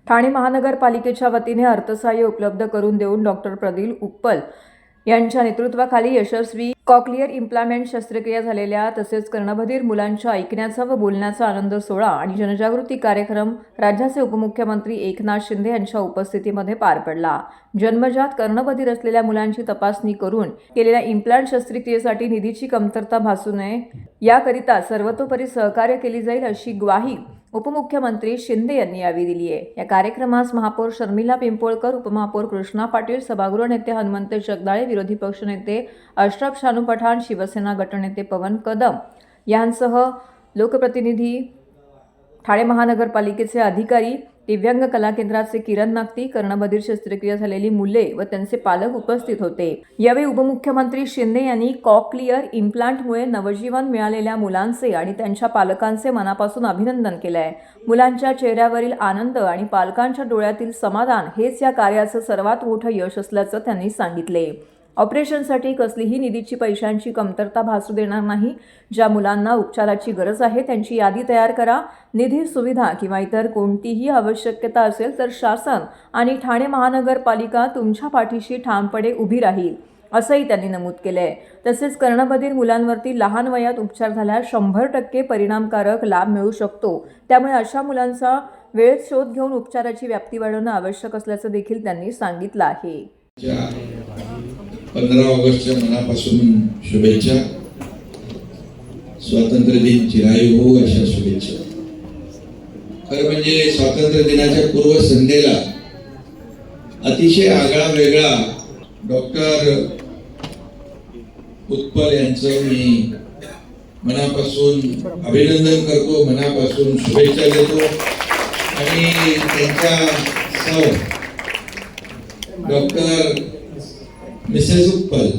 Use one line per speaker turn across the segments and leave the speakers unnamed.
ठाणे महानगरपालिकेच्या वतीने अर्थसहाय्य उपलब्ध करून देऊन डॉक्टर प्रदीप उत्पल यांच्या नेतृत्वाखाली यशस्वी कॉक्लिअर इम्प्लांट शस्त्रक्रिया झालेल्या तसेच कर्णबधिर मुलांच्या ऐकण्याचा व बोलण्याचा आनंद सोहळा आणि जनजागृती कार्यक्रम राज्याचे उपमुख्यमंत्री एकनाथ शिंदे यांच्या उपस्थितीमध्ये पार पडला। जन्मजात कर्णबधिर असलेल्या मुलांची तपासणी करून केलेल्या इम्प्लांट शस्त्रक्रियेसाठी निधीची कमतरता भासू नये याकरिता सर्वतोपरी सहकार्य केली जाईल अशी ग्वाही उपमुख्यमंत्री शिंदे यांनी यावेळी दिली आहे। या कार्यक्रमास महापौर शर्मिला पिंपोळकर, उपमहापौर कृष्णा पाटील, सभागृह नेते हनुमंत जगदाळे, विरोधी पक्षनेते अशरफ शानू पठाण, शिवसेना गटनेते पवन कदम यांसह लोकप्रतिनिधी, ठाणे महानगरपालिकेचे अधिकारी, दिव्यांग कला केंद्राचे किरण नागती, कर्णबधिर शस्त्रक्रिया झालेली मुले व त्यांचे पालक उपस्थित होते। यावेळी उपमुख्यमंत्री शिंदे यांनी कॉक्लिअर इम्प्लांटमुळे नवजीवन मिळालेल्या मुलांचे आणि त्यांच्या पालकांचे मनापासून अभिनंदन केले आहे। मुलांच्या चेहऱ्यावरील आनंद आणि पालकांच्या डोळ्यातील समाधान हेच या कार्याचं सर्वात मोठं यश असल्याचं त्यांनी सांगितले। ऑपरेशनसाठी कसलीही निधीची पैशांची कमतरता भासू देणार नाही। ज्या मुलांना उपचाराची गरज आहे त्यांची यादी तयार करा। निधी, सुविधा किंवा इतर कोणतीही आवश्यकता असेल तर शासन आणि ठाणे महानगरपालिका तुमच्या पाठीशी ठामपणे उभी राहील असंही त्यांनी नमूद केलंय। तसेच कर्णबधिर मुलांवरती लहान वयात उपचार झाल्यास 100% परिणामकारक लाभ मिळू शकतो। त्यामुळे अशा मुलांचा वेळेत शोध घेऊन उपचाराची व्याप्ती वाढवणं आवश्यक असल्याचं देखील त्यांनी सांगितलं आहे।
15 ऑगस्टच्या मनापासून शुभेच्छा। स्वातंत्र्य दिन चिरायू हो अशा शुभेच्छा। खरं म्हणजे स्वातंत्र्य दिनाच्या पूर्वसंध्येला अतिशय आगळा वेगळा डॉक्टर उत्पल यांचं मी मनापासून अभिनंदन करतो, मनापासून शुभेच्छा देतो आणि त्यांच्या सौ डॉक्टर मिसेस उत्पल,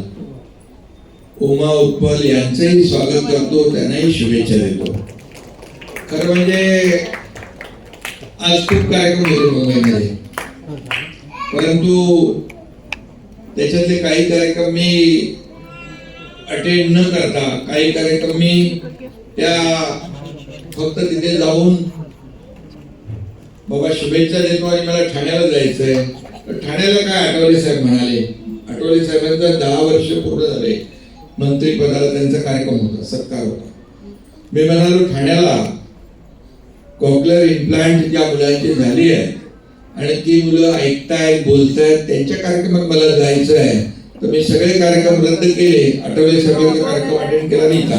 उमा उत्पल यांचंही स्वागत करतो, त्यांनाही शुभेच्छा देतो। खरं म्हणजे आज खूप कार्यक्रम झाले मुंबईमध्ये, परंतु त्याच्यातले काही कार्यक्रम मी अटेंड न करता, काही कार्यक्रम मी त्या फक्त तिथे जाऊन बाबा शुभेच्छा देतो आणि मला ठाण्याला जायचंय। ठाण्याला काय आठवले साहेब म्हणाले, आठवले साहेबांचा 10 वर्ष पूर्ण झाले मंत्रिपदाला, त्यांचा कार्यक्रम होता, सत्कार होता। मी म्हणालो ठाण्याला कॉक्लिअर इम्प्लांट ज्या मुलांची झाली आहे आणि ती मुलं ऐकतायत, बोलतायत, त्यांच्या कार्यक्रमात मला जायचं आहे, तर मी सगळे कार्यक्रम रद्द केले। आठवले साहेबांचा कार्यक्रम अटेंड केला नाही का?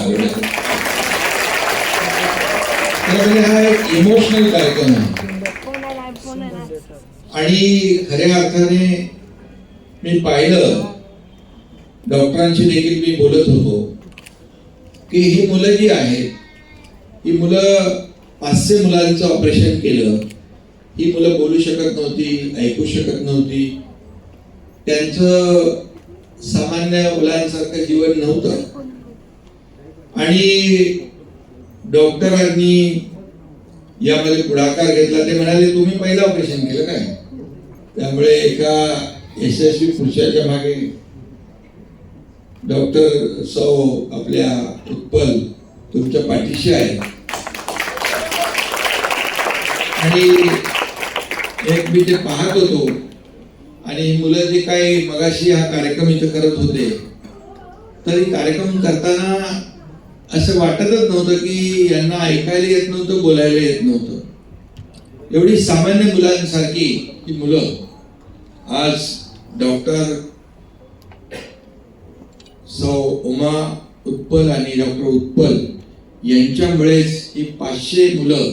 हा एक इमोशनल कार्यक्रम आहे आणि खऱ्या अर्थाने मी पाहिलं, डॉक्टरांशी देखील मी बोलत होतो की ही मुलं जी आहेत, ही मुलं 500 मुलांचं ऑपरेशन केलं। ही मुलं बोलू शकत नव्हती, ऐकू शकत नव्हती, त्यांचं सामान्य मुलांसारखं जीवन नव्हतं आणि डॉक्टरांनी यामध्ये पुढाकार घेतला। ते म्हणाले तुम्ही पहिलं ऑपरेशन केलं काय, त्यामुळे एका यशस्वी पुरुषाच्या मागे डॉक्टर सौ आपल्या उत्पल तुमच्या पाठीशी आहे। आणि एक मी ते पाहत होतो आणि मुलं जे काही मगाशी हा कार्यक्रम इथं करत होते, तरी कार्यक्रम करताना असं वाटतच नव्हतं की यांना ऐकायला येत नव्हतं, बोलायला येत नव्हतं। एवढी सामान्य मुलांसारखी ही मुलं आज डॉक्टर सौ उमा उत्पल आणि डॉक्टर उत्पल यांच्यामुळेच ही 500 मुलं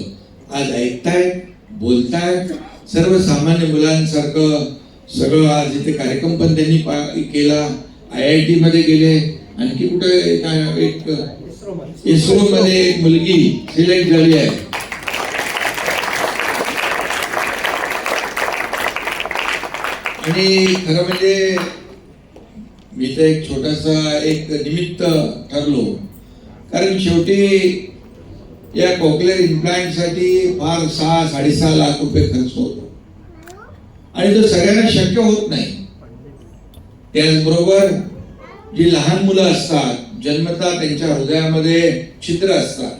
आज ऐकतायत, बोलतायत, सर्वसामान्य मुलांसारखं सगळं। आज इथे कार्यक्रम पण त्यांनी केला, IIT मध्ये गेले, आणखी कुठे एक इस्रो मध्ये एक मुलगी सिलेक्ट झाली आहे। आणि खरं म्हणजे मी तर एक छोटासा एक निमित्त ठरलो, कारण शेवटी या कॉक्लिअर इम्प्लांटसाठी फार 6-6.5 लाख रुपये खर्च होतो आणि तो सगळ्यांना शक्य होत नाही। त्याचबरोबर जी लहान मुलं असतात, जन्मतः त्यांच्या हृदयामध्ये छिद्र असतात,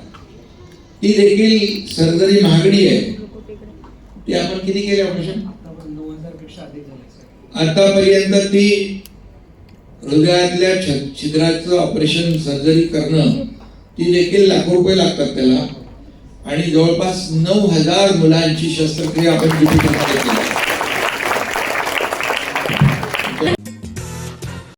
ती देखील सर्जरी महागडी आहे ती आपण किती केली ऑपरेशन?
9000 पेक्षा अधिक झाले.
आतापर्यंत ती हृदयातल्या छिद्राचं ऑपरेशन सर्जरी करणं ती देखील लाखो रुपये लागतात त्याला, आणि जवळपास 9000 मुलांची शस्त्रक्रिया आपण केली.